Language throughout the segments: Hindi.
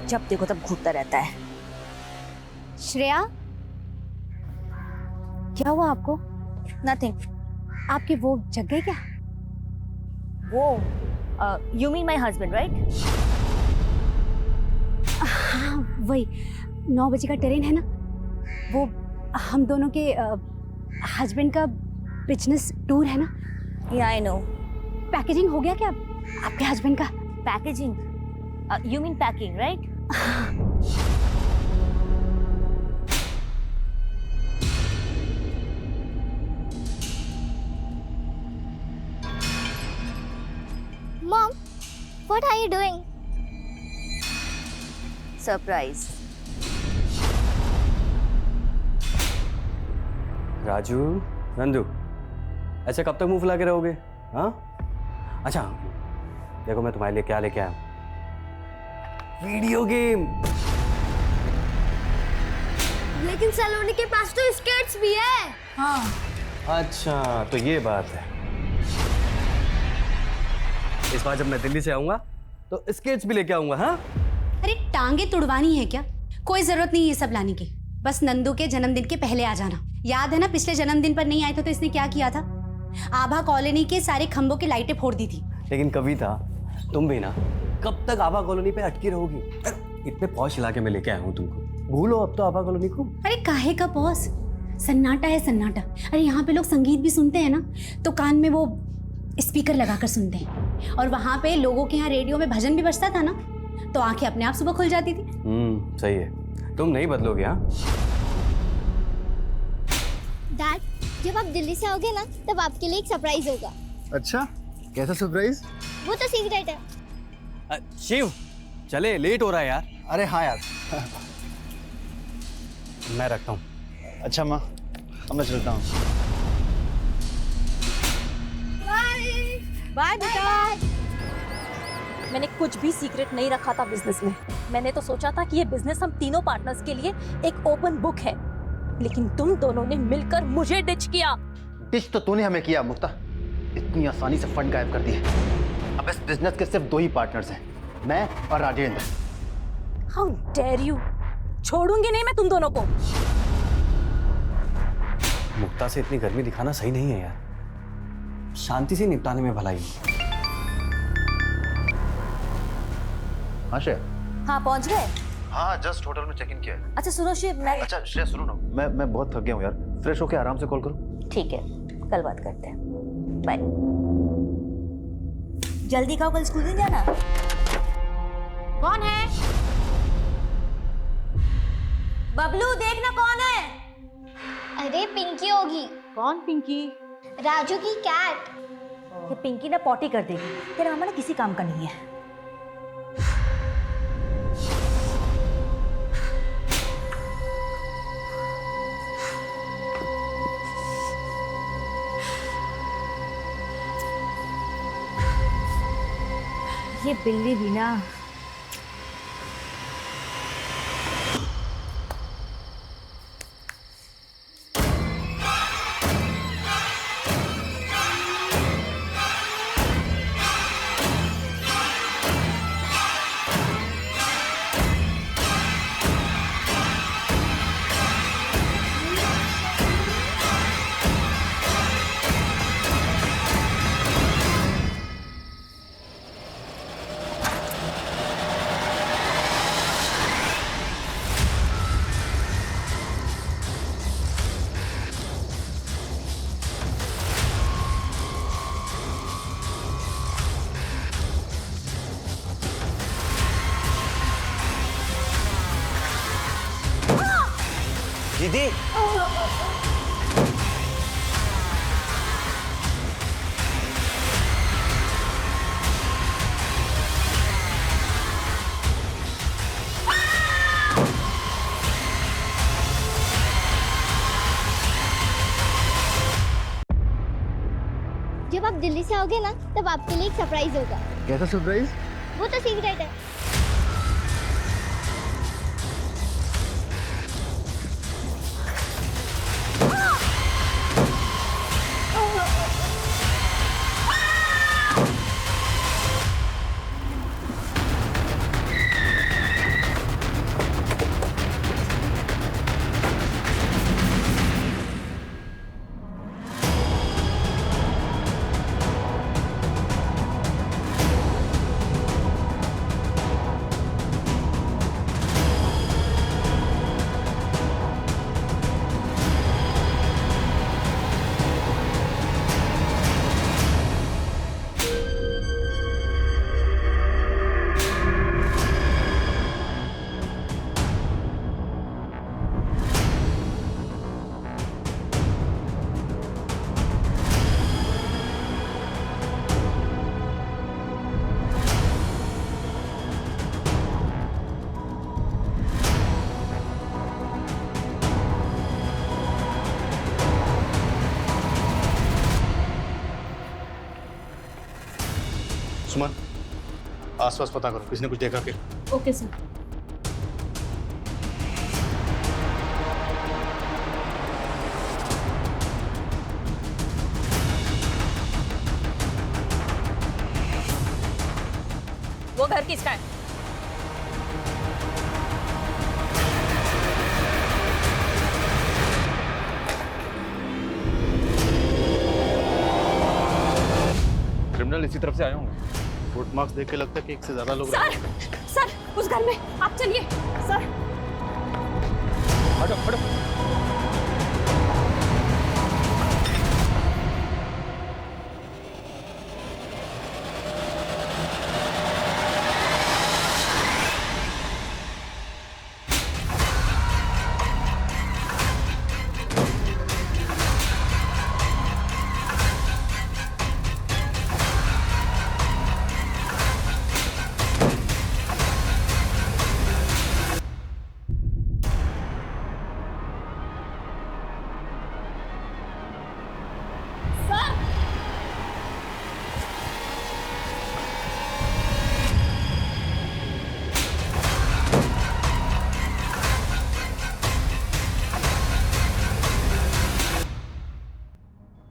जब देखो तब घूमता रहता है। श्रेया, क्या हुआ आपको? नथिंग। आपकी वो जग गई क्या? वो you mean my husband right? हाँ वही, 9 बजे का ट्रेन है ना, वो हम दोनों के हस्बैंड का बिजनेस टूर है ना। या आई नो। पैकेजिंग हो गया क्या आपके हस्बैंड का? Packaging? You mean packing right? Mom, what are you doing? Surprise. Raju, Nandu, ऐसे कब तक मुंह फुला के रहोगे? हाँ, अच्छा देखो मैं तुम्हारे लिए क्या लेके आया हूँ, वीडियो गेम। लेकिन सलोनी के पास तो स्केट्स भी है। हाँ। अच्छा तो ये बात है। इस बार जब मैं दिल्ली से आऊंगा तो स्केट्स भी लेके आऊंगा। हाँ, अरे टांगे तुड़वानी है क्या? कोई जरूरत नहीं ये सब लाने की, बस नंदू के जन्मदिन के पहले आ जाना। याद है ना, पिछले जन्मदिन पर नहीं आए थे तो इसने क्या किया था? आभा कॉलोनी के सारे खंभों की लाइटें फोड़ दी थी। लेकिन कविता, तुम भी ना कब तक आभा कॉलोनी पे अटकी रहोगी? इतने पॉश इलाके में लेके आया हूँ तुमको, भूलो अब तो आभा कॉलोनी को। अरे काहे का पॉस, सन्नाटा है सन्नाटा। अरे यहाँ पे लोग संगीत भी सुनते हैं ना तो कान में वो स्पीकर लगाकर सुनते हैं, और वहाँ पे लोगों के यहाँ रेडियो में भजन भी बजता था ना तो आंखें अपने आप सुबह खुल जाती थी। सही है, तुम नहीं बदलोगे। हाँ, डैड, जब आप दिल्ली से आओगे ना तब आपके लिए एक सरप्राइज होगा। अच्छा, कैसा सरप्राइज? वो तो सीक्रेट है। शिव चले, लेट हो रहा है यार। अरे हाँ यार। मैं रखता हूँ। अच्छा माँ, अब मैं चलता हूँ। बाय बेटा। मैंने कुछ भी सीक्रेट नहीं रखा था बिजनेस में। मैंने तो सोचा था कि ये बिजनेस हम तीनों पार्टनर्स के लिए एक ओपन बुक है, लेकिन तुम दोनों ने मिलकर मुझे डिच किया। डिच तो तूने हमें किया मुक्ता, इतनी आसानी से फंड गायब कर दिए। अब इस बिजनेस के सिर्फ 2 ही पार्टनर्स हैं, मैं और राजेंद्र। How dare you! छोड़ूंगी नहीं मैं तुम दोनों को। मुक्ता से इतनी गर्मी दिखाना सही नहीं है यार, शांति से निपटाने में भलाई है। हाँ श्रेया। हाँ पहुंच गए? हाँ, जस्ट होटल में चेक इन किया है। अच्छा सुनो शिव, मैं अच्छा श्रेया सुनो ना, मैं बहुत थक गया हूँ यार, फ्रेश होके आराम से कॉल करूँ? ठीक है, कल बात करते हैं। बाय। जल्दी खाओ, कल स्कूल नहीं जाना। कौन है? बबलू देखना कौन है। अरे पिंकी होगी। कौन पिंकी? राजू की कैट। ये पिंकी ना पॉटी कर देगी, तेरा मामा ना किसी काम का नहीं है। ये बिल्ली भी ना। दीदी, जब आप दिल्ली से आओगे ना तब आपके लिए एक सरप्राइज होगा। कैसा सरप्राइज? वो तो सीक्रेट है। आसपास पता करो, किसी ने कुछ देखा कि? Okay sir. वो घर किसका है? क्रिमिनल इसी तरफ से आए होंगे। फुटमार्क्स देख के लगता है कि एक से ज्यादा लोग सर, सर उस घर में आप चलिए सर। हटो हटो।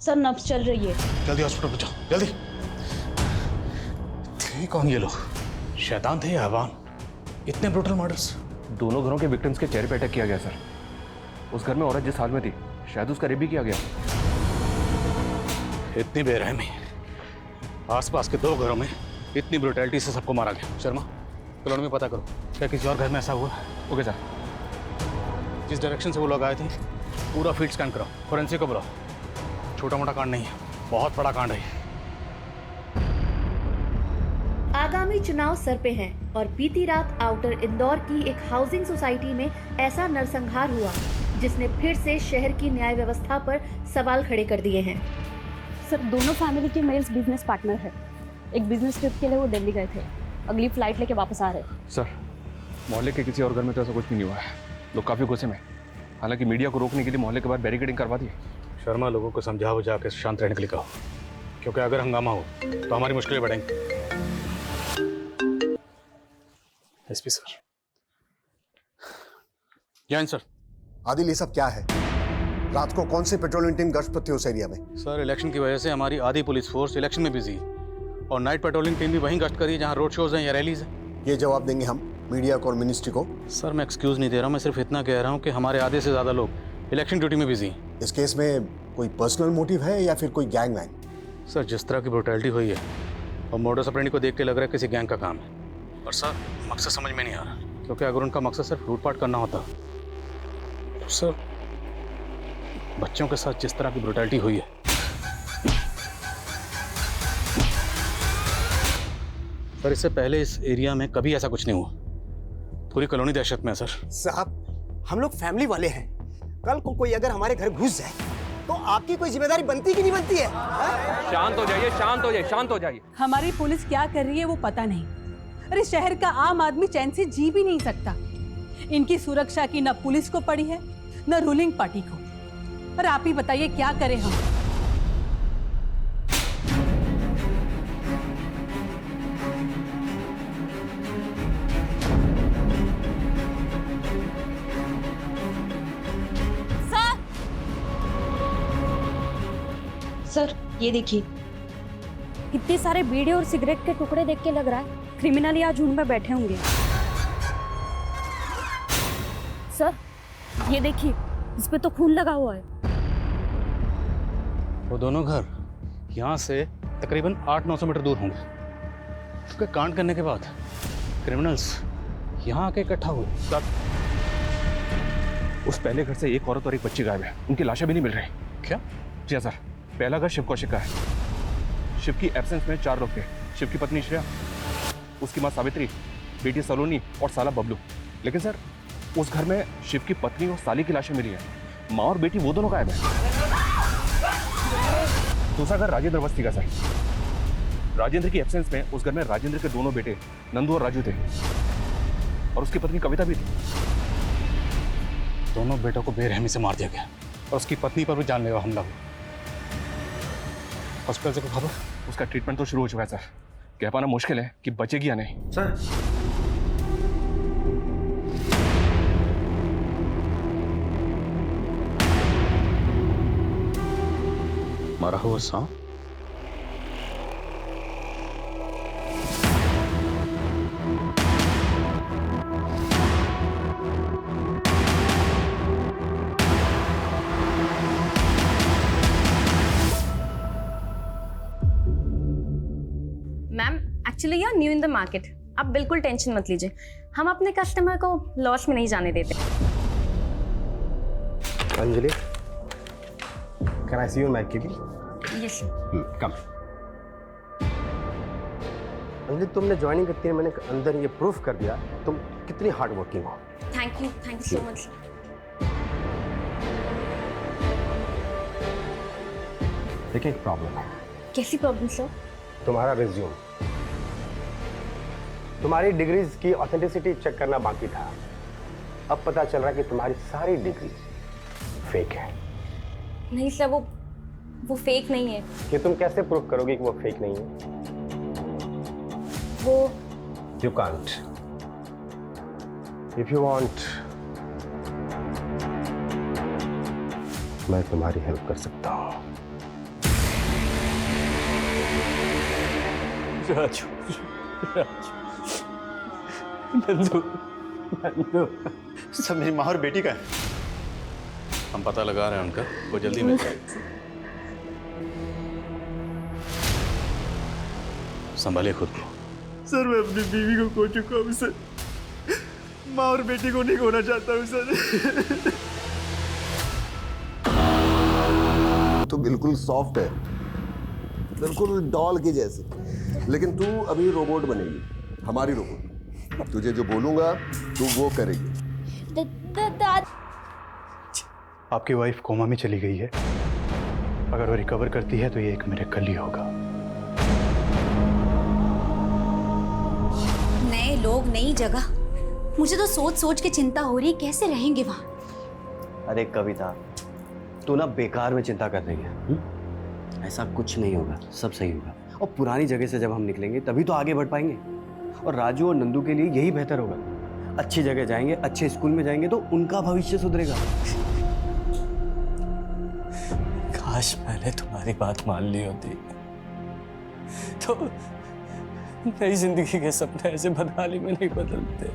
सर नब्ज चल रही है। जल्दी हॉस्पिटल पहुंचो, जल्दी। थे कौन ये लोग? शैतान थे या अवान? इतने ब्रूटल मर्डर्स? दोनों घरों के विक्टिम्स के चेहरे पे अटैक किया गया सर। उस घर में औरत जिस हाल में थी, शायद उसका रेप भी किया गया। इतनी बेरहमी, आसपास के 2 घरों में इतनी ब्रुटैलिटी से सबको मारा गया। शर्मा, कॉलोनी में पता करो, क्या किसी और घर में ऐसा हुआ? Okay sir. जिस डायरेक्शन से वो लोग आए थे, पूरा फील्ड स्कैन करो, फोरेंसिक को बुलाओ। छोटा मोटा कांड नहीं है, बहुत बड़ा कांड है। आगामी चुनाव सर पे हैं और बीती रात आउटर इंदौर की एक हाउसिंग सोसाइटी में ऐसा नरसंहार हुआ जिसने फिर से शहर की न्याय व्यवस्था पर सवाल खड़े कर दिए हैं। सर दोनों फैमिली के मेल्स बिजनेस पार्टनर है। एक बिजनेस ट्रिप के लिए वो दिल्ली गए थे, अगली फ्लाइट लेके वापस आ रहे। सर मोहल्ले के किसी और घर में तो ऐसा कुछ भी नहीं हुआ है। लोग काफ़ी गुस्से में, हालांकि मीडिया को रोकने के लिए मोहल्ले के बाहर बैरिकेडिंग करवा दी। शर्मा, लोगों को समझाओ जाके शांत रहने के लिए कहो, क्योंकि अगर हंगामा हो तो हमारी मुश्किलें बढ़ेंगी। SP sir. Jain sir. Adil, ये सब क्या है? रात को कौन सी पेट्रोलिंग टीम गश्त पर थी उस एरिया में? सर इलेक्शन की वजह से हमारी आधी पुलिस फोर्स इलेक्शन में बिजी है और नाइट पेट्रोलिंग टीम भी वहीं गश्त करी जहां रोड शोज हैं या रैलीज हैं। ये जवाब देंगे हम मीडिया को और मिनिस्ट्री को? सर मैं एक्सक्यूज नहीं दे रहा हूं, मैं सिर्फ इतना कह रहा हूं कि हमारे आधे से ज़्यादा लोग इलेक्शन ड्यूटी में बिजी हैं। इस केस में कोई पर्सनल मोटिव है या फिर कोई गैंग वैंग? सर जिस तरह की ब्रुटैलिटी हुई है और मोडस ऑपरेंडी को देख के लग रहा है किसी गैंग का काम है। और सर मकसद समझ में नहीं आ रहा, क्योंकि अगर उनका मकसद सिर्फ लूटपाट करना होता तो सर बच्चों के साथ जिस तरह की ब्रुटैलिटी हुई है, सर इससे पहले इस एरिया में कभी ऐसा कुछ नहीं हुआ। पूरी कॉलोनी दहशत में है सर। साहब हम लोग फैमिली वाले हैं, कल को कोई अगर हमारे घर घुस जाए तो आपकी कोई जिम्मेदारी बनती कि नहीं बनती है? शांत हो जाइए, शांत हो जाइए, शांत हो जाइए। हमारी पुलिस क्या कर रही है वो पता नहीं। अरे शहर का आम आदमी चैन से जी भी नहीं सकता। इनकी सुरक्षा की न पुलिस को पड़ी है न रूलिंग पार्टी को। पर आप ही बताइए क्या करें हम? सर ये देखिए, इतने सारे बीड़ी और सिगरेट के टुकड़े देख के लग रहा है क्रिमिनल यहाँ झुंड में बैठे होंगे। सर ये देखिए, इस पे तो खून लगा हुआ है। वो दोनों घर यहाँ से तकरीबन 800-900 मीटर दूर होंगे। उसका कांड करने के बाद क्रिमिनल्स यहाँ आके इकट्ठा हुए। सर उस पहले घर से एक औरत और एक बच्ची गायब है, उनकी लाशें भी नहीं मिल रही। क्या? जी सर, पहला घर शिव कौशिक का है। शिव की एब्सेंस में 4 लोग थे। शिव की पत्नी श्रेया, उसकी माँ सावित्री, बेटी सलोनी और साला बबलू। लेकिन सर उस घर में शिव की पत्नी और साली की लाशें मिली है, माँ और बेटी वो दोनों गायब है। दूसरा घर राजेंद्र अवस्थी का सर। राजेंद्र की एब्सेंस में उस घर में राजेंद्र के दोनों बेटे नंदू और राजू थे और उसकी पत्नी कविता भी थी। दोनों बेटों को बेरहमी से मार दिया गया और उसकी पत्नी पर भी जानलेवा हमला हुआ। हॉस्पिटल से कोई खबर? उसका ट्रीटमेंट तो शुरू हो चुका है सर, कह पाना मुश्किल है कि बचेगी या नहीं। सर मरा हुआ सांप? Ma'am actually you are new in the market, आप बिल्कुल टेंशन मत लीजिए, हम अपने कस्टमर को लॉस में नहीं जाने देते। Anjali, can I see your मैक कीपी? Yes come. अंजलि, तुमने ज्वाइनिंग के 3 महीने के अंदर ये प्रूफ कर दिया तुम कितनी हार्ड वर्किंग हो। Thank you so much. देखिए, एक प्रॉब्लम है। कैसी प्रॉब्लम सर? तुम्हारा रिज्यूम, तुम्हारी डिग्रीज की ऑथेंटिसिटी चेक करना बाकी था। अब पता चल रहा है कि तुम्हारी सारी डिग्रीज फेक है। नहीं सर, वो फेक नहीं है। कि तुम कैसे प्रूव करोगे कि वो फेक नहीं है? वो you can't. If you want, मैं तुम्हारी हेल्प कर सकता हूं। राजू, नंदू, नंदू, सब मेरी माँ और बेटी का है। हम पता लगा रहे हैं उनका, वो जल्दी मिल जाएगा। संभालिए खुद को। सर, मैं अपनी बीवी को खो चुका हूँ सर। माँ और बेटी को नहीं खोना चाहता हूँ सर। तो बिल्कुल सॉफ्ट है, बिल्कुल डॉल की जैसी, लेकिन तू अभी रोबोट बनेगी, हमारी रोबोट। तुझे जो बोलूंगा तू वो करेगी। आपकी वाइफ कोमा में चली गई है, अगर वो रिकवर करती है तो ये एक मिरेकल ही होगा। नए लोग, नई जगह, मुझे तो सोच सोच के चिंता हो रही है कैसे रहेंगे वहां। अरे कविता, तू ना बेकार में चिंता कर रही है। ऐसा कुछ नहीं होगा, सब सही होगा। और पुरानी जगह से जब हम निकलेंगे तभी तो आगे बढ़ पाएंगे। और राजू और नंदू के लिए यही बेहतर होगा। अच्छी जगह जाएंगे, अच्छे स्कूल में जाएंगे तो उनका भविष्य सुधरेगा। काश मैंने तुम्हारी बात मान ली होती तो नई जिंदगी के सपने ऐसे बदहाली में नहीं बदलते।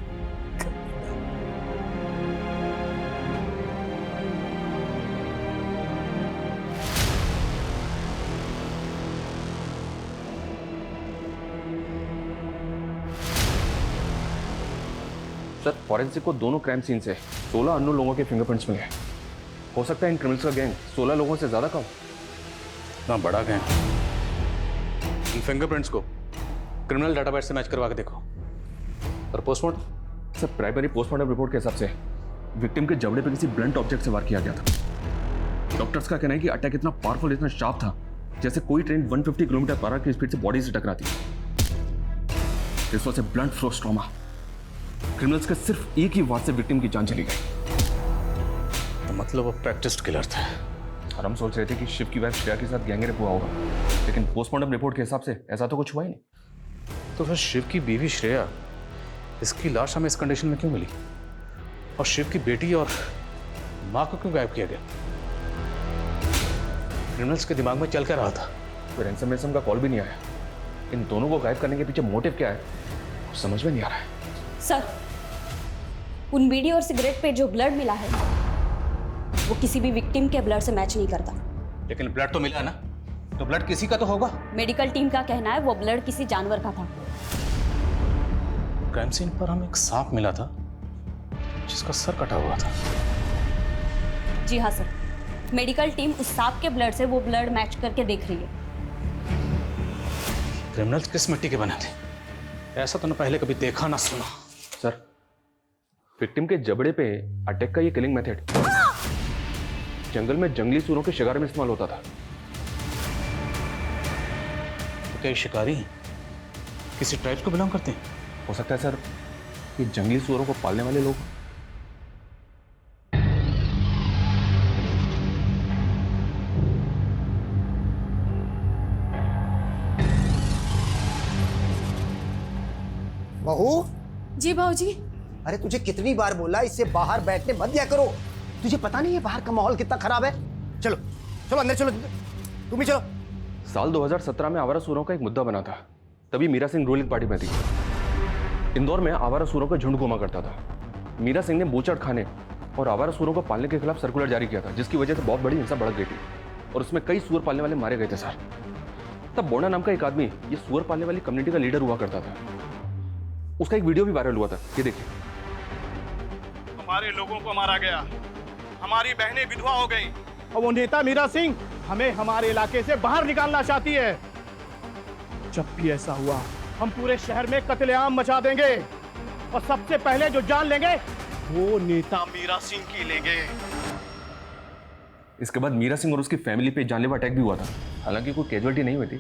सर, फॉरेंसिक को दोनों क्राइम सीन से 16 अननोन लोगों के फिंगरप्रिंट्स मिले। हो सकता है इन क्रिमिनल्स का गैंग 16 लोगों से ज्यादा कम। इतना बड़ा गैंग। इन फिंगरप्रिंट्स को क्रिमिनल डाटाबेस से मैच करवा के देखो। और postmortem? Sir, primary postmortem report के हिसाब से विक्टिम के जबड़े पे किसी ब्लंट ऑब्जेक्ट से वार किया गया था। डॉक्टर्स का कहना है कि अटैक इतना पावरफुल, इतना शार्प था जैसे कोई ट्रेन 150 किलोमीटर पर आवर की स्पीड से बॉडी से टकराती। This was a blunt force trauma. Criminals के सिर्फ एक ही वार से विक्टिम की जान चली गई। तो मतलब वो प्रैक्टिस्ड किलर थे। और हम सोच रहे थे कि शिव की वाइफ श्रेया के साथ गैंग रेप हुआ होगा, लेकिन पोस्टमार्टम रिपोर्ट के हिसाब से ऐसा तो कुछ हुआ ही नहीं। तो फिर शिव की बीवी श्रेया, इसकी लाश हमें इस कंडीशन में क्यों मिली? और शिव की बेटी और माँ को क्यों गायब किया गया? क्रिमिनल्स के दिमाग में चल क्या रहा था? तो रैंसम का कॉल भी नहीं आया। इन दोनों को गायब करने के पीछे मोटिव क्या है, समझ में नहीं आ रहा है। सर, उन बीड़ी और सिगरेट पे जो ब्लड मिला है वो किसी भी विक्टिम के ब्लड से मैच नहीं करता। लेकिन ब्लड तो मिला ना, तो ब्लड किसी का तो होगा। मेडिकल टीम का कहना है वो ब्लड किसी जानवर का था। क्राइम सीन पर हमें एक सांप मिला था जिसका सर कटा हुआ था। जी हाँ सर, मेडिकल टीम उस सांप के ब्लड से वो ब्लड मैच करके देख रही है। क्रिमिनल्स किस मिट्टी के बने थे? ऐसा तो ना पहले कभी देखा ना सुना। सर, विक्टिम के जबड़े पे अटैक का ये किलिंग मेथड जंगल में जंगली सूरों के शिकार में इस्तेमाल होता था। तो क्या ये शिकारी किसी ट्राइब को बिलोंग करते हैं? हो सकता है सर, ये जंगली सूरों को पालने वाले लोग। बहू। जी भाऊजी। अरे तुझे कितनी बार बोला इससे बाहर बैठने मत दिया करो। तुझे पता नहीं है बाहर का माहौल कितना खराब है। चलो चलो अंदर चलो, तुम भी चलो। साल 2017 में आवारा सूरों का एक मुद्दा बना था, तभी मीरा सिंह रूलिंग पार्टी में थी। इंदौर में आवारा सूरों का झुंड घुमा करता था। मीरा सिंह ने बूचड़ खाने और आवारा सूरों को पालने के खिलाफ सर्कुलर जारी किया था, जिसकी वजह से बहुत बड़ी हिंसा भड़क गई थी और उसमें कई सूअर पालने वाले मारे गए थे सर। तब बोंडा नाम का एक आदमी ये सूअर पालने वाली कम्युनिटी का लीडर हुआ करता था। उसका एक वीडियो भी वायरल हुआ था, ये देखिए। हमारे लोगों को मारा गया, हमारी बहनें विधवा हो गई और वो नेता मीरा सिंह हमें हमारे इलाके से बाहर निकालना चाहती है। जब भी ऐसा हुआ हम पूरे शहर में कत्लेआम मचा देंगे और सबसे पहले जो जान लेंगे वो नेता मीरा सिंह की लेंगे। इसके बाद मीरा सिंह और उसकी फैमिली पे जानलेवा अटैक भी हुआ था। हालांकि कोई कैजुअलिटी नहीं हुई थी,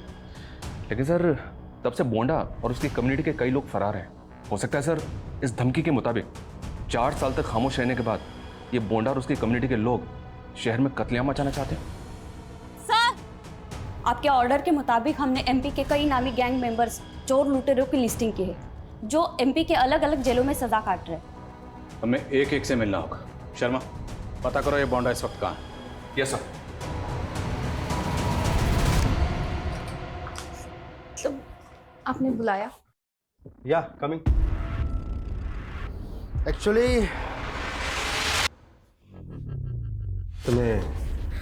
लेकिन सर तब से बोंडा और उसकी कम्युनिटी के कई लोग फरार हैं। हो सकता है सर इस धमकी के मुताबिक 4 साल तक खामोश रहने के बाद ये बोंडा और उसकी कम्युनिटी के लोग शहर में कत्लेआम मचाना चाहते हैं। सर, आपके ऑर्डर के मुताबिक हमने एमपी के कई नामी गैंग मेंबर्स, चोर लुटेरों की लिस्टिंग की है, जो एमपी के अलग अलग जेलों में सजा काट रहे हैं। हमें एक एक से मिलना होगा। शर्मा, पता करो ये बोंडा इस वक्त कहाँ है। Yes sir. तो आपने बुलाया? या कमिंग। एक्चुअली तुम्हें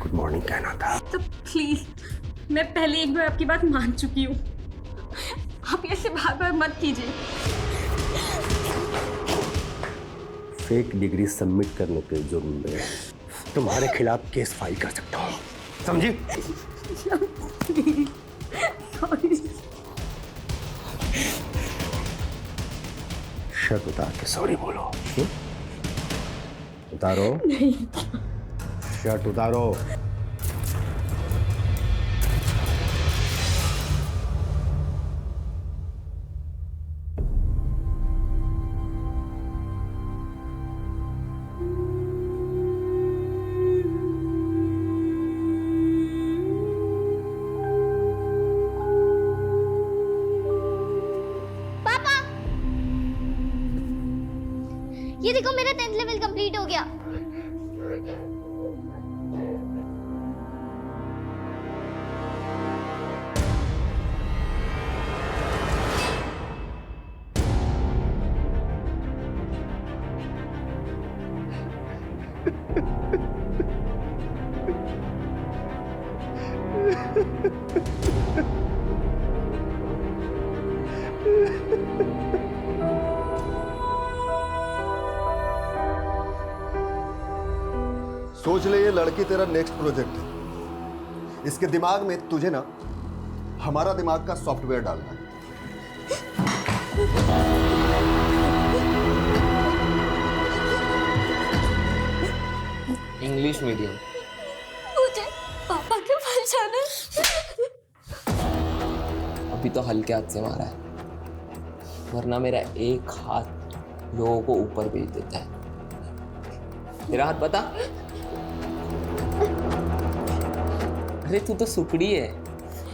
गुड मॉर्निंग कहना था। तो प्लीज, मैं पहले एक बार आपकी बात मान चुकी हूँ, आप ऐसे बार बार मत कीजिए। फेक डिग्री सबमिट करने के जुर्म में तुम्हारे खिलाफ केस फाइल कर सकता हूँ, समझी? शर्ट उतार के सॉरी बोलो। उतारो। नहीं। शर्ट उतारो। ये देखो मेरा 10th लेवल कंप्लीट हो गया। सोच ले ये लड़की तेरा नेक्स्ट प्रोजेक्ट है। इसके दिमाग में तुझे ना हमारा दिमाग का सॉफ्टवेयर डालना है। English medium. मुझे पापा के पास जाना है। अभी तो हल्के हाथ से मारा है, वरना मेरा एक हाथ लोगों को ऊपर भेज देता है। तेरा हाथ बता। अरे तू तो सुकड़ी है,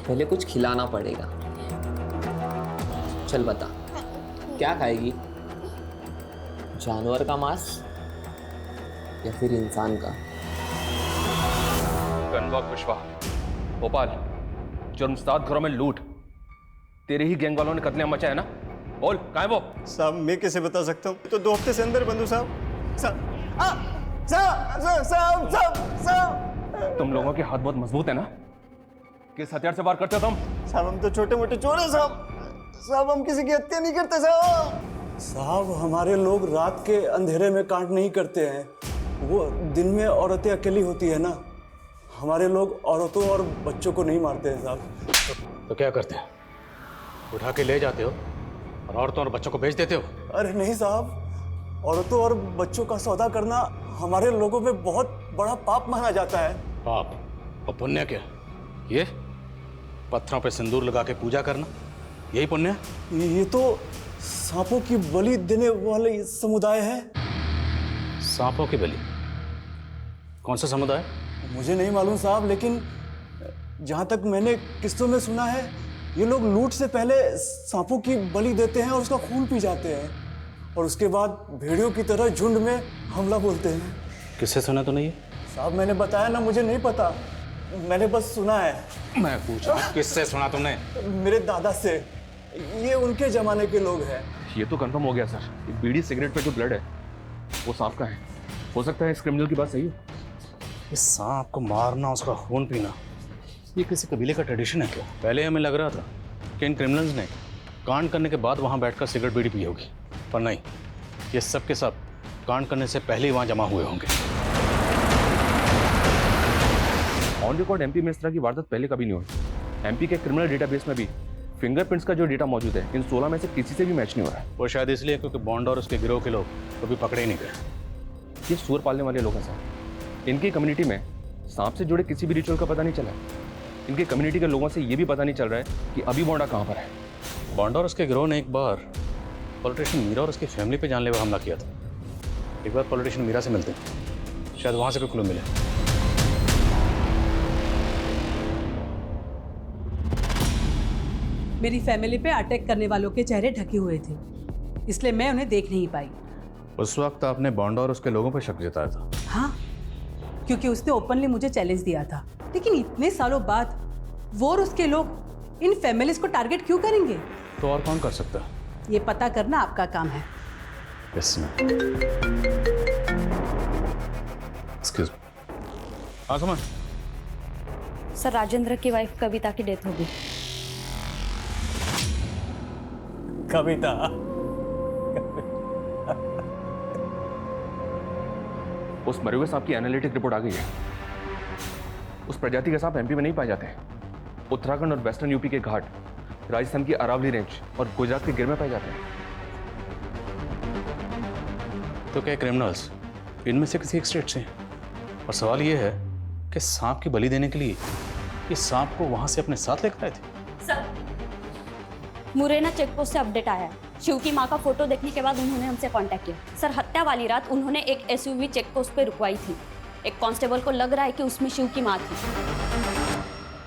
पहले कुछ खिलाना पड़ेगा। चल बता, क्या खाएगी? जानवर का मांस या फिर इंसान का? गनवा कुशवा, भोपाल, जुर्म 7 घरों में लूट, तेरे ही गैंग वालों ने कत्लेआम मचाया ना? बोल, कहाँ है वो? साहब मैं कैसे बता सकता हूँ, तो 2 हफ्ते से अंदर बंद हूँ साहब। तुम लोगों के हाथ बहुत मजबूत है ना? किस हथियार से वार करते हो तुम? साहब हम तो छोटे मोटे चोर हैं साहब हम किसी की हत्या नहीं करते साहब हमारे लोग रात के अंधेरे में कांड नहीं करते हैं, वो दिन में औरतें अकेली होती है ना, हमारे लोग औरतों और बच्चों को नहीं मारते हैं साहब। तो क्या करते हैं? उठा के ले जाते हो और औरतों और बच्चों को बेच देते हो? अरे नहीं साहब, औरतों और बच्चों का सौदा करना हमारे लोगों में बहुत बड़ा पाप माना जाता है। पाप और पुण्य क्या? ये पत्थरों पे सिंदूर लगा के पूजा करना, यही पुण्य है? ये तो सांपों की बलि देने वाले समुदाय है। सांपों की बलि? कौन सा समुदाय? मुझे नहीं मालूम साहब, लेकिन जहाँ तक मैंने किस्सों में सुना है ये लोग लूट से पहले सांपों की बलि देते हैं और उसका खून पी जाते हैं, और उसके बाद भेड़ियों की तरह झुंड में हमला बोलते हैं। किससे सुना तो नहीं है? साहब मैंने बताया ना, मुझे नहीं पता, मैंने बस सुना है। मैं पूछा किससे सुना तुमने? मेरे दादा से। ये उनके जमाने के लोग हैं। ये तो कंफर्म हो गया सर, ये बीड़ी सिगरेट पे जो ब्लड है वो सांप का है। हो सकता है इस क्रिमिनल की बात सही हो। इस सांप को मारना, उसका खून पीना, ये किसी कबीले का ट्रेडिशन है क्या? पहले हमें लग रहा था कि इन क्रिमिनल्स ने कांड करने के बाद वहाँ बैठकर सिगरेट बीड़ी पी होगी, पर नहीं, ये सब के सब कांड करने से पहले ही वहाँ जमा हुए होंगे। ऑन रिकॉर्ड एमपी में इस तरह की वारदात पहले कभी नहीं हुई। एमपी के क्रिमिनल डेटाबेस में भी फिंगरप्रिंट्स का जो डेटा मौजूद है इन 16 में से किसी से भी मैच नहीं हो रहा है। वो शायद इसलिए क्योंकि बॉन्ड और उसके गिरोह के लोग कभी पकड़े ही नहीं गए। ये सूअर पालने वाले लोग हैं सर। इनकी कम्युनिटी में सांप से जुड़े किसी भी रिचुअल का पता नहीं चला है। इनकी कम्युनिटी के लोगों से ये भी पता नहीं चल रहा है कि अभी बॉन्डा कहाँ पर है। बॉन्डा और उसके गिरोह ने एक बार पॉलिटिशियन मीरा और उसकी फैमिली पे जानलेवा हमला किया था। एक बार पॉलिटिशियन मीरा से मिलते हैं, शायद वहाँ से कोई क्लू मिले। मेरी फैमिली पे अटैक करने वालों के चेहरे ढके हुए थे, इसलिए मैं उन्हें देख नहीं पाई। उस वक्त आपने बॉन्डा और उसके लोगों पर शक जताया था। हाँ, क्योंकि उसने ओपनली मुझे चैलेंज दिया था। लेकिन इतने सालों बाद वो और उसके लोग इन फैमिलीज को टारगेट क्यों करेंगे? तो और कौन कर सकता है? ये पता करना आपका काम है। इसमें एक्सक्यूज मी। हाँ समझ। सर, राजेंद्र की वाइफ कविता की डेथ हो गई। कविता? उस मरे हुए सांप की एनालिटिक रिपोर्ट आ गई है। उस प्रजाति के सांप एमपी में नहीं पाए जाते हैं। उत्तराखंड और वेस्टर्न यूपी के घाट, राजस्थान की अरावली रेंज और गुजरात के गिर में पाए जाते हैं। तो क्या क्रिमिनल्स इनमें से किसी एक स्टेट से हैं? और सवाल ये है कि सांप की बलि देने के लिए ये सांप को वहां से अपने साथ लेकर आए थे। सर, मुरैना चेकपोस्ट से अपडेट आया है। शिव की मां का फोटो देखने के बाद उन्होंने हमसे कांटेक्ट किया। सर, हत्या वाली रात उन्होंने एक एसयूवी चेकपोस्ट पे रुकवाई थी। एक कांस्टेबल को लग रहा है कि उसमें शिव की मां थी।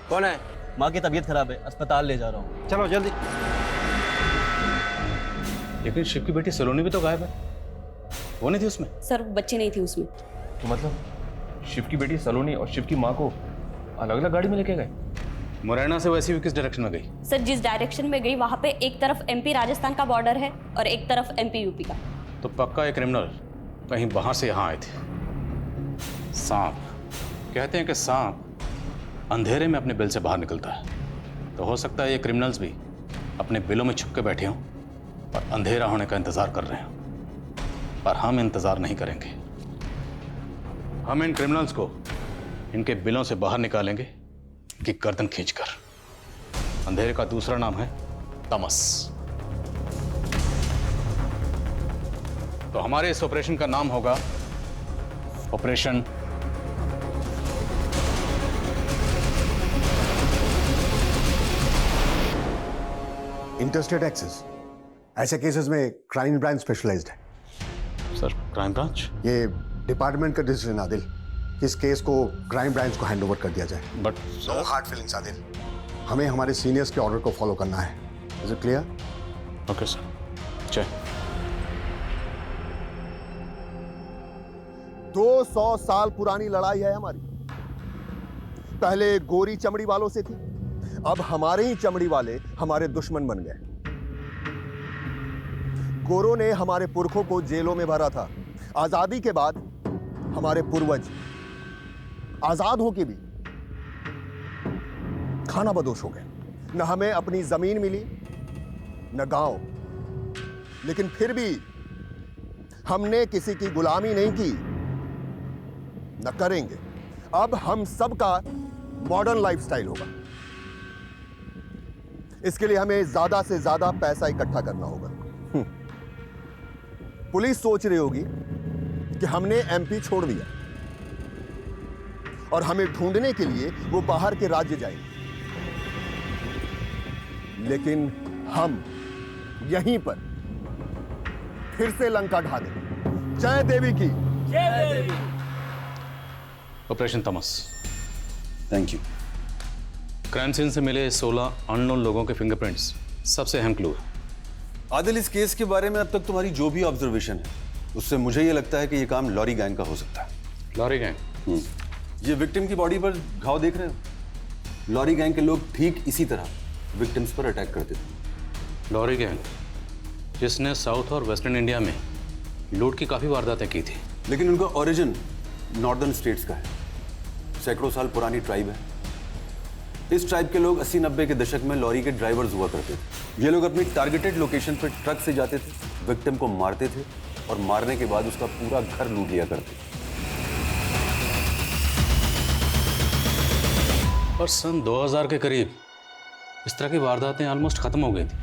कौन है? माँ की तबीयत खराब है, अस्पताल ले जा रहा हूँ। चलो जल्दी। लेकिन शिव की बेटी सलोनी भी तो गायब है, वो नहीं थी उसमें? सर, बच्ची नहीं थी उसमें। तो मतलब शिव की बेटी सलोनी और शिव की माँ को अलग अलग गाड़ी में लेके गए? मुरैना से वैसी भी किस डायरेक्शन में गई? सर, जिस डायरेक्शन में गई वहां पे एक तरफ एमपी राजस्थान का बॉर्डर है और एक तरफ एमपी यूपी का। तो पक्का एक क्रिमिनल कहीं बाहर से यहाँ आए थे। सांप, कहते हैं कि सांप अंधेरे में अपने बिल से बाहर निकलता है, तो हो सकता है ये क्रिमिनल्स भी अपने बिलों में छुप के बैठे हों और अंधेरा होने का इंतजार कर रहे हों। पर हम इंतजार नहीं करेंगे। हम इन क्रिमिनल्स को इनके बिलों से बाहर निकालेंगे कि गर्दन खींचकर। अंधेरे का दूसरा नाम है तमस। तो हमारे इस ऑपरेशन का नाम होगा ऑपरेशन इंटरस्टेट एक्सेस। ऐसे केसेस में क्राइम ब्रांच स्पेशलाइज्ड है। Sir, crime branch? ये डिपार्टमेंट का डिसीजन आदिल, इस केस को क्राइम ब्रांच को हैंडओवर कर दिया जाए। But no hard feelings Adil, हमें हमारे सीनियर्स के ऑर्डर को फॉलो करना है। Is it clear? Okay sir. चल। 200 साल पुरानी लड़ाई है हमारी। पहले गोरी चमड़ी वालों से थी, अब हमारे ही चमड़ी वाले हमारे दुश्मन बन गए। गोरों ने हमारे पुरखों को जेलों में भरा था। आजादी के बाद हमारे पूर्वज आजाद होके भी खाना बदोश हो गए। न हमें अपनी जमीन मिली न गांव, लेकिन फिर भी हमने किसी की गुलामी नहीं की, न करेंगे। अब हम सबका मॉडर्न लाइफस्टाइल होगा। इसके लिए हमें ज्यादा से ज्यादा पैसा इकट्ठा करना होगा। पुलिस सोच रही होगी कि हमने एमपी छोड़ दिया और हमें ढूंढने के लिए वो बाहर के राज्य जाएंगे, लेकिन हम यहीं पर फिर से लंका ढा देंगे। जय देवी की। जय देवी। Operation Tamas. Thank you. Crime scene से मिले 16 अननोन लोगों के फिंगरप्रिंट्स सबसे अहम क्लू है। आदिल, इस केस के बारे में अब तक तुम्हारी जो भी ऑब्जर्वेशन है उससे मुझे ये लगता है कि ये काम लॉरी गैंग का हो सकता है। Lorry gang? ये विक्टिम की बॉडी पर घाव देख रहे हो? लॉरी गैंग के लोग ठीक इसी तरह विक्टिम्स पर अटैक करते थे। लॉरी गैंग जिसने साउथ और वेस्टर्न इंडिया में लूट की काफ़ी वारदातें की थी। लेकिन उनका ओरिजिन नॉर्दर्न स्टेट्स का है, सैकड़ों साल पुरानी ट्राइब है। इस ट्राइब के लोग 80-90 के दशक में लॉरी के ड्राइवर्स हुआ करते थे। ये लोग अपनी टारगेटेड लोकेशन पर ट्रक से जाते थे, विक्टिम को मारते थे और मारने के बाद उसका पूरा घर लूट लिया करते थे। और सन 2000 के करीब इस तरह की वारदातें ऑलमोस्ट खत्म हो गई थी।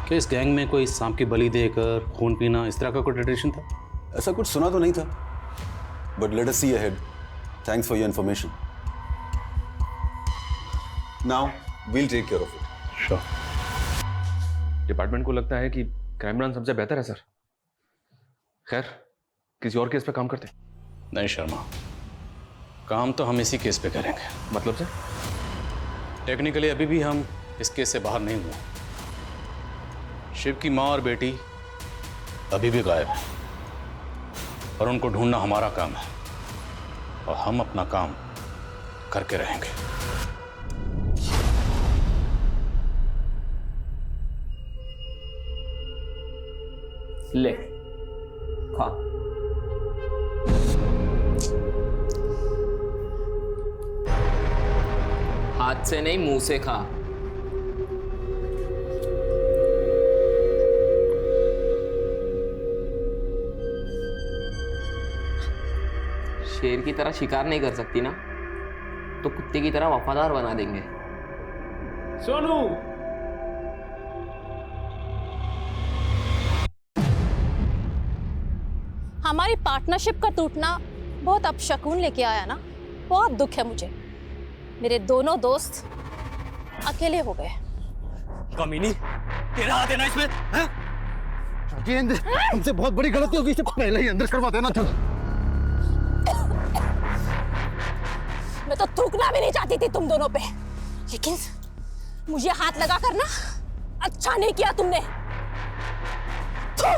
क्या इस गैंग में कोई सांप की बलि देकर खून पीना इस तरह का कोई ट्रेडिशन था? ऐसा कुछ सुना तो नहीं था, but let us see ahead. Thanks for your information. Now we'll take care of it. Sure. Department को लगता है कि क्राइम ब्रांच सबसे बेहतर है सर। खैर, किसी और केस पे काम करते? नहीं शर्मा, काम तो हम इसी केस पे करेंगे। मतलब सर? टेक्निकली अभी भी हम इस केस से बाहर नहीं हुए। शिव की माँ और बेटी अभी भी गायब है और उनको ढूंढना हमारा काम है और हम अपना काम करके रहेंगे। ले खा। हाथ से नहीं, मुंह से खा। शेर की तरह शिकार नहीं कर सकती ना, तो कुत्ते की तरह वफादार बना देंगे। सोनू, हमारी पार्टनरशिप का टूटना बहुत अपशकुन लेके आया ना। बहुत दुख है मुझे। मेरे दोनों दोस्त अकेले हो गए। कमीनी, तेरा हाथ है ना इसमें? हैं? राजेंद्र, हमसे बहुत बड़ी गलती होगी, इसे पहले ही अंदर करवा देना था। मैं तो थूकना भी नहीं चाहती थी तुम दोनों पे, लेकिन मुझे हाथ लगा कर ना अच्छा नहीं किया तुमने। थू!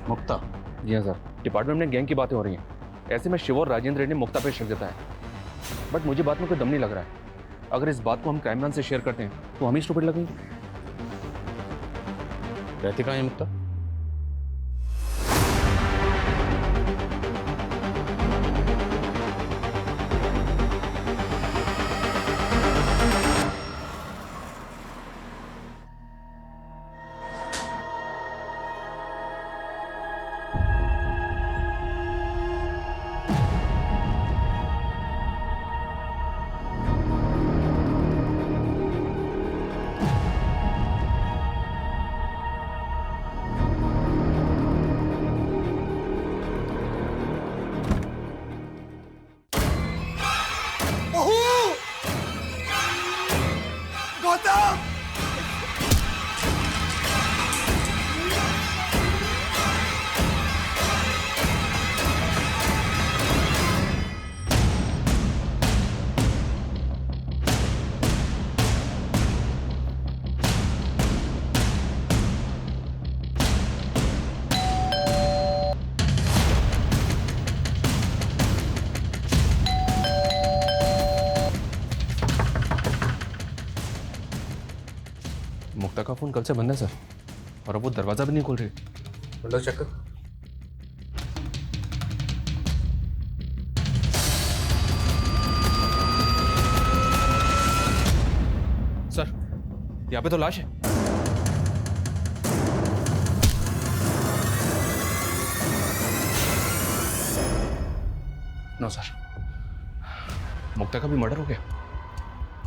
मुक्ता? जी हाँ सर, डिपार्टमेंट में गैंग की बातें हो रही हैं। ऐसे में शिव और राजेंद्र ने मुक्ता पे शक जताया, बट मुझे बात में कोई दम नहीं लग रहा है। अगर इस बात को हम क्राइम ब्रांच से शेयर करते हैं तो हम ही स्टूपिड लगेंगे। रहती कहाँ है मुक्ता? मुक्ता का फोन कल से बंद है सर, और अब वो दरवाजा भी नहीं खोल रही। विंडो चेक कर। सर, यहाँ पे तो लाश है। नो सर, मुक्ता का भी मर्डर हो गया।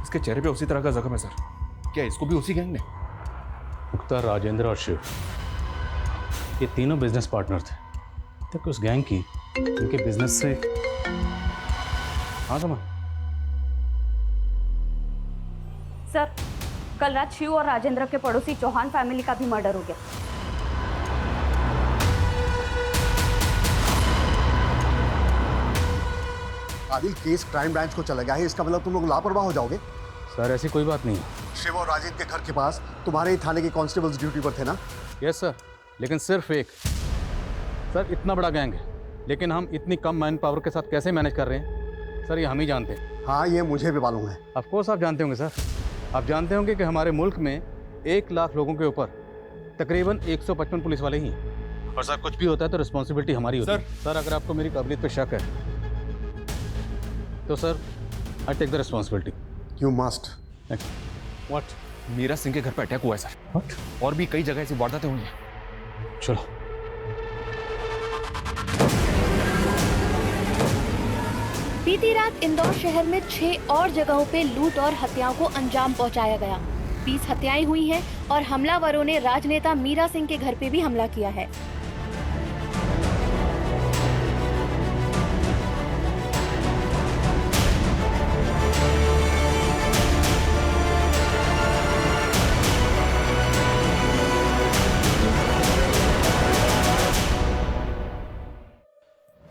इसके चेहरे पे उसी तरह का जख्म है सर। क्या इसको भी उसी गैंग ने? मुक्ता, राजेंद्र और शिव ये तीनों बिजनेस पार्टनर थे। तक उस गैंग की इनके बिजनेस से। हाँ समझ। सर, कल रात शिव और राजेंद्र के पड़ोसी चौहान फैमिली का भी मर्डर हो गया। आदिल, केस क्राइम ब्रांच को चला गया है, इसका मतलब तुम लोग लापरवाह हो जाओगे। सर ऐसी कोई बात नहीं है। शिव और राजेंद्र के घर के पास तुम्हारे ही थाने के कांस्टेबल्स ड्यूटी पर थे ना? यस सर, लेकिन सिर्फ एक। सर इतना बड़ा गैंग है, लेकिन हम इतनी कम मैन पावर के साथ कैसे मैनेज कर रहे हैं सर, ये हम ही जानते हैं। हाँ, ये मुझे भी मालूम है। ऑफ कोर्स आप जानते होंगे सर। आप जानते होंगे कि हमारे मुल्क में 1 लाख लोगों के ऊपर तकरीबन 155 पुलिस वाले ही हैं। और सर कुछ भी होता है तो रिस्पॉन्सिबिलिटी हमारी होती है। सर अगर आपको मेरी काबिलियत पे शक है तो sir I take the responsibility. You must. What? Meera Singh के घर पर अटैक हुआ है सर। व्हाट? और भी कई जगह ऐसी वारदातें हुई हैं। चलो। बीती रात इंदौर शहर में 6 और जगहों पे लूट और हत्याओं को अंजाम पहुंचाया गया। 20 हत्याएं हुई हैं और हमलावरों ने राजनेता मीरा सिंह के घर पे भी हमला किया है।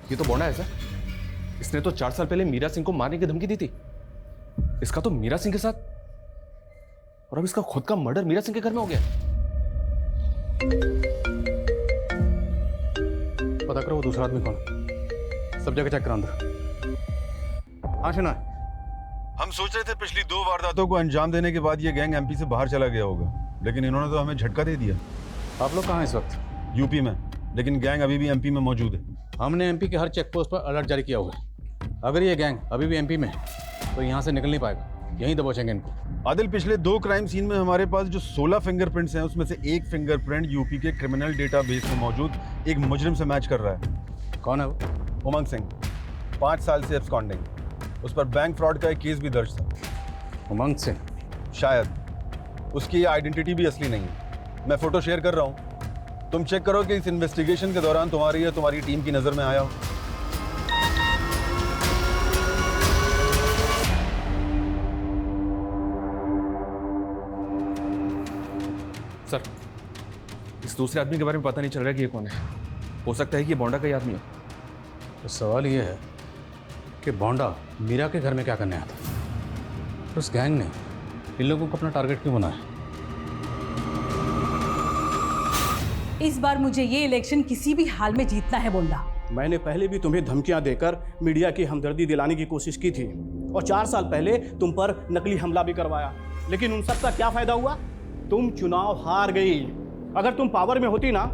ये तो बोंडा है सर। इसने तो 4 साल पहले मीरा सिंह को मारने की धमकी दी थी। इसका तो मीरा सिंह के साथ, और अब इसका खुद का मर्डर मीरा सिंह के घर में हो गया। पता करो वो दूसरा आदमी कौन, सब जगह चेक करो अंदर। हाँ सुना, हम सोच रहे थे पिछली 2 वारदातों को अंजाम देने के बाद ये गैंग एमपी से बाहर चला गया होगा, लेकिन इन्होंने तो हमें झटका दे दिया। आप लोग कहाँ हैं इस वक्त? यूपी में, लेकिन गैंग अभी भी एमपी में मौजूद है। हमने एमपी के हर चेक पोस्ट पर अलर्ट जारी किया हुआ है। अगर ये गैंग अभी भी एमपी में है तो यहाँ से निकल नहीं पाएगा, यहीं दबोचेंगे इनको। आदिल, पिछले 2 क्राइम सीन में हमारे पास जो 16 फिंगरप्रिंट्स हैं उसमें से एक फिंगरप्रिंट यूपी के क्रिमिनल डेटाबेस में मौजूद एक मुजरिम से मैच कर रहा है। कौन है वो? उमंग सिंह, 5 साल से एब्सकॉन्डिंग। उस पर बैंक फ्रॉड का एक केस भी दर्ज था। उमंग सिंह? शायद। उसकी आइडेंटिटी भी असली नहीं है। मैं फोटो शेयर कर रहा हूँ, तुम चेक करो कि इस इन्वेस्टिगेशन के दौरान तुम्हारी या तुम्हारी टीम की नजर में आया हो। सर, इस दूसरे आदमी के बारे में पता नहीं चल रहा कि ये कौन है। हो सकता है कि ये बोंडा का ही आदमी हो। तो सवाल ये है कि बोंडा मीरा के घर में क्या करने आया था? उस गैंग ने इन लोगों को अपना टारगेट क्यों बनाया? इस बार मुझे ये इलेक्शन किसी भी हाल में जीतना है बोंडा। मैंने पहले भी तुम्हें धमकियां देकर मीडिया की हमदर्दी दिलाने की कोशिश की थी और 4 साल पहले तुम पर नकली हमला भी करवाया, लेकिन उन सब का क्या फायदा हुआ? तुम चुनाव हार गई। अगर तुम पावर में होती ना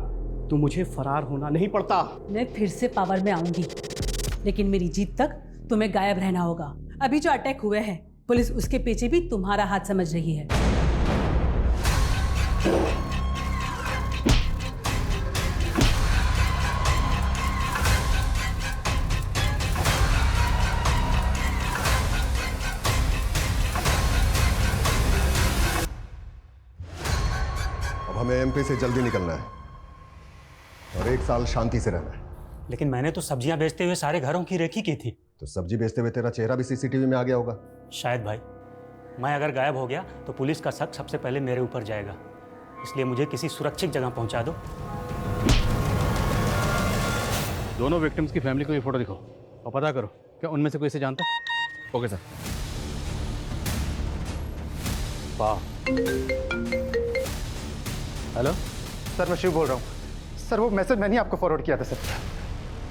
तो मुझे फरार होना नहीं पड़ता। मैं फिर से पावर में आऊंगी, लेकिन मेरी जीत तक तुम्हें गायब रहना होगा। अभी जो अटैक हुए हैं, पुलिस उसके पीछे भी तुम्हारा हाथ समझ रही है। हमें एमपी से जल्दी निकलना है और 1 साल शांति से रहना है। लेकिन मैंने तो सब्जियां बेचते हुए सारे घरों की रेकी की थी। तो सब्जी बेचते हुए तेरा चेहरा भी सीसीटीवी में आ गया होगा। शायद भाई, मैं अगर गायब हो गया तो पुलिस का शक सबसे पहले मेरे ऊपर जाएगा, इसलिए मुझे किसी सुरक्षित जगह पहुंचा दो। दोनों विक्टिम्स की फैमिली को ये फोटो दिखाओ और पता करो क्या उनमें से कोई इसे जानता है। Okay sir. वाह। हेलो सर, मैं शिव बोल रहा हूँ। सर, वो मैसेज मैंने आपको फॉरवर्ड किया था सर।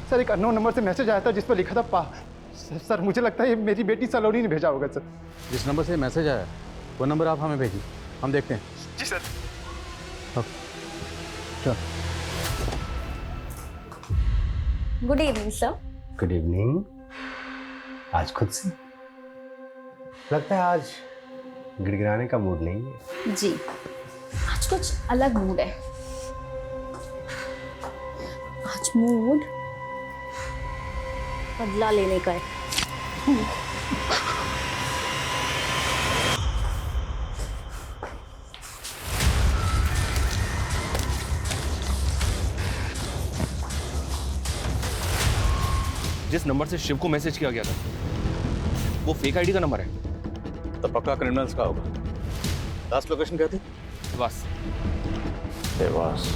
सर, एक अननोन नंबर से मैसेज आया था जिस पर लिखा था पा। सर, मुझे लगता है ये मेरी बेटी सलोनी ने भेजा होगा सर। जिस नंबर से मैसेज आया वो नंबर आप हमें भेजिए, हम देखते हैं। जी सर। चल। Good evening sir. Good evening. आज खुद से लगता है आज गिड़गिड़ाने का मूड नहीं है। जी, आज कुछ अलग मूड है। आज मूड बदला लेने का है। जिस नंबर से शिव को मैसेज किया गया था वो फेक आईडी का नंबर है। तो पक्का क्रिमिनल्स का होगा। लास्ट लोकेशन क्या थी? देवास। देवास।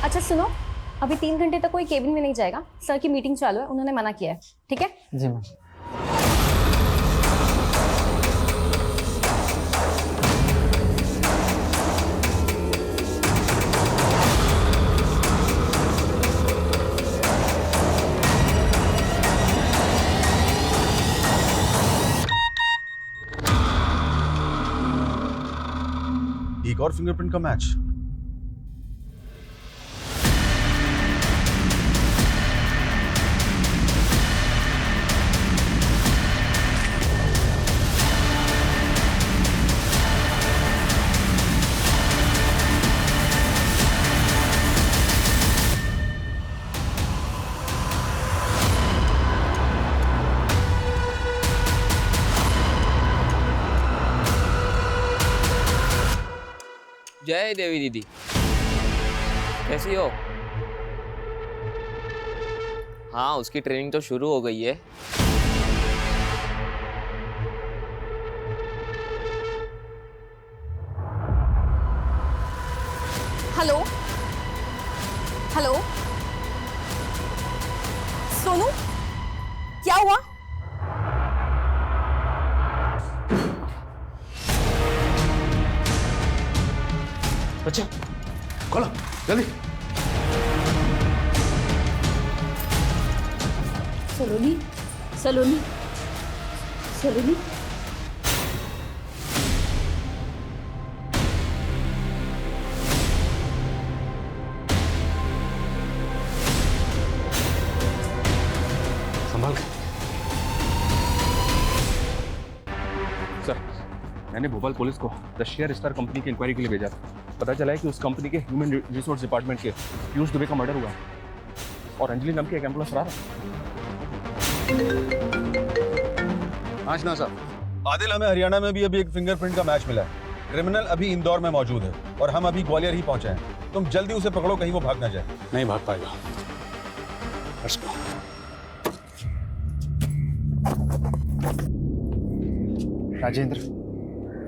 अच्छा सुनो, अभी 3 घंटे तक कोई केबिन में नहीं जाएगा। सर की मीटिंग चालू है, उन्होंने मना किया है। ठीक है जी मैम। एक और फिंगरप्रिंट का मैच। जय देवी दीदी, कैसी हो? हाँ, उसकी ट्रेनिंग तो शुरू हो गई है। हेलो हेलो सोनू, क्या हुआ? अच्छा खोलो जल्दी। सलोनी, सलोनी, सलोनी। संभाल के। सर, मैंने भोपाल पुलिस को द शेयर स्टार कंपनी की इंक्वायरी के लिए भेजा था। पता चला है कि उस कंपनी के ह्यूमन रिसोर्स डिपार्टमेंट के पीयूष दुबे का मर्डर हुआ है और अंजलि नाम की एक एम्प्लॉय फरार है। आशना साहब, आदिल, हमें हरियाणा में भी अभी एक फिंगरप्रिंट का मैच मिला है। क्रिमिनल अभी इंदौर में मौजूद है और हम अभी ग्वालियर ही पहुंचे हैं। तुम जल्दी उसे पकड़ो, कहीं वो भाग ना जाए। नहीं भाग पाएगा। Let's go. राजेंद्र,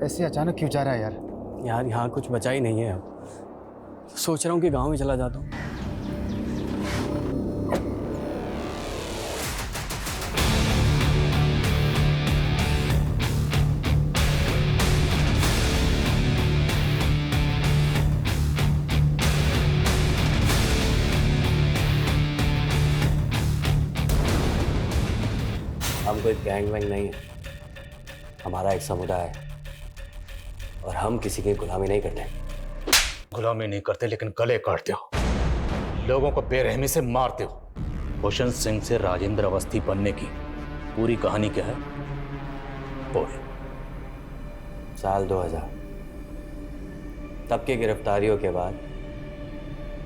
ऐसे अचानक क्यों जा रहा है यार? यार यहाँ कुछ बचा ही नहीं है। अब सोच रहा हूँ कि गांव में चला जाता हूँ। हम कोई गैंग वैंग नहीं है, हमारा एक समुदाय है और हम किसी की गुलामी नहीं करते। गुलामी नहीं करते, लेकिन गले काटते हो, लोगों को बेरहमी से मारते हो। भूषण सिंह से राजेंद्र अवस्थी बनने की पूरी कहानी क्या है? बोल। साल 2000, तब की गिरफ्तारियों के बाद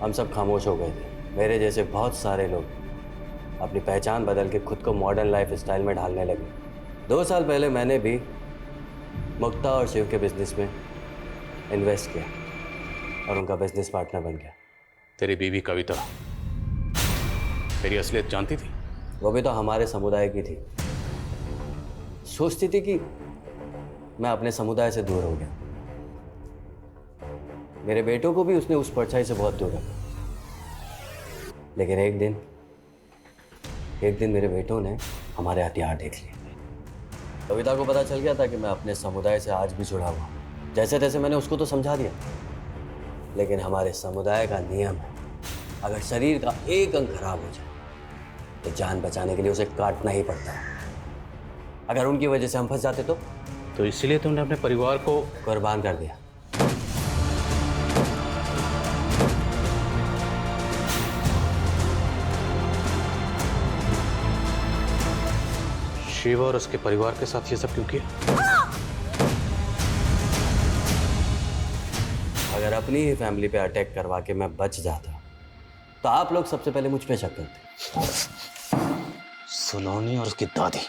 हम सब खामोश हो गए थे। मेरे जैसे बहुत सारे लोग अपनी पहचान बदल के खुद को मॉडर्न लाइफ स्टाइल में ढालने लगे। 2 साल पहले मैंने भी मुक्ता और शिव के बिजनेस में इन्वेस्ट किया और उनका बिजनेस पार्टनर बन गया। तेरी बीवी कविता तेरी असलियत जानती थी? वो भी तो हमारे समुदाय की थी। सोचती थी कि मैं अपने समुदाय से दूर हो गया। मेरे बेटों को भी उसने उस परछाई से बहुत दूर रखा। लेकिन एक दिन मेरे बेटों ने हमारे हथियार देख लिए। कविता को पता चल गया था कि मैं अपने समुदाय से आज भी जुड़ा हुआ। जैसे तैसे मैंने उसको तो समझा दिया, लेकिन हमारे समुदाय का नियम है, अगर शरीर का एक अंग खराब हो जाए तो जान बचाने के लिए उसे काटना ही पड़ता है। अगर उनकी वजह से हम फंस जाते तो इसलिए तुमने अपने परिवार को कुर्बान कर दिया। शिव और उसके परिवार के साथ ये सब क्यों किया? अगर अपनी ही फैमिली पे अटैक करवा के मैं बच जाता तो आप लोग सबसे पहले मुझ पे शक करते। सलोनी और उसकी दादी,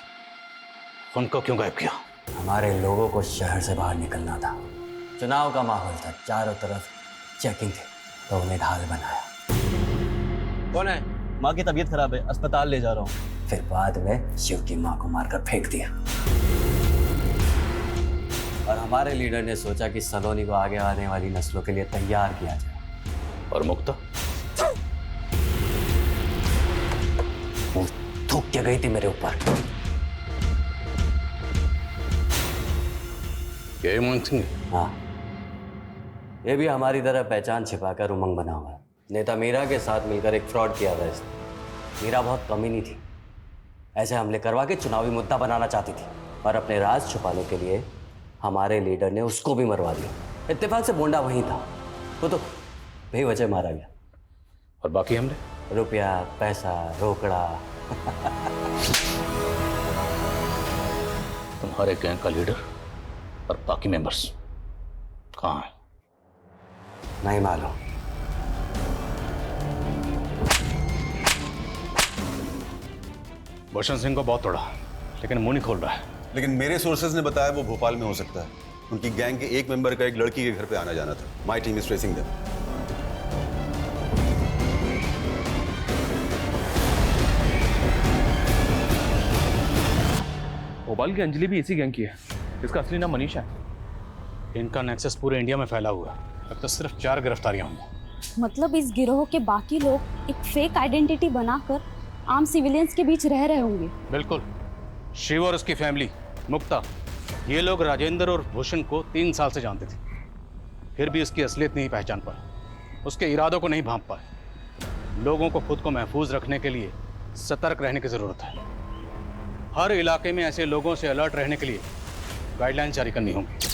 उनको क्यों गायब किया? हमारे लोगों को शहर से बाहर निकलना था। चुनाव का माहौल था, चारों तरफ चेकिंग थी, तो उन्हें ढाल बनाया। कौन है? माँ की तबीयत खराब है, अस्पताल ले जा रहा हूँ। फिर बाद में शिव की माँ को मारकर फेंक दिया। और हमारे लीडर ने सोचा कि सलोनी को आगे आने वाली नस्लों के लिए तैयार किया जाए। और मुक्ता? थूक के गई थी मेरे ऊपर। यही मोहन सिंह? हाँ, ये भी हमारी तरह पहचान छिपाकर उमंग बना हुआ है। नेता मीरा के साथ मिलकर एक फ्रॉड किया था इसने। मीरा बहुत कमीनी थी, ऐसे हमले करवा के चुनावी मुद्दा बनाना चाहती थी, और अपने राज छुपाने के लिए हमारे लीडर ने उसको भी मरवा दिया। इत्तेफाक से बोंडा वहीं था, वो तो बेवजह मारा गया। और बाकी हमले? रुपया, पैसा, रोकड़ा। तुम्हारे गैंग का लीडर और बाकी मेंबर्स कहाँ हैं? नहीं मालूम। भूषण सिंह को बहुत तोड़ा, लेकिन मुंह नहीं खोल रहा है। लेकिन मेरे सोर्सेज ने बताया वो भोपाल में हो सकता है। उनकी गैंग के एक मेंबर का एक लड़की के घर पे आना जाना था। My team is tracing them. Bhopal की अंजलि भी इसी गैंग की है। इसका असली नाम मनीषा है। इनका नेक्सस पूरे इंडिया में फैला हुआ है। अब तो सिर्फ 4 गिरफ्तारियां हुई। मतलब इस गिरोह के बाकी लोग एक फेक आइडेंटिटी बनाकर आम सिविलियंस के बीच रह रहे होंगे। बिल्कुल। शिव और उसकी फैमिली मुक्ता, ये लोग राजेंद्र और भूषण को 3 साल से जानते थे, फिर भी उसकी असलियत नहीं पहचान पाए, उसके इरादों को नहीं भांप पाए। लोगों को खुद को महफूज रखने के लिए सतर्क रहने की जरूरत है। हर इलाके में ऐसे लोगों से अलर्ट रहने के लिए गाइडलाइन जारी करनी होंगी।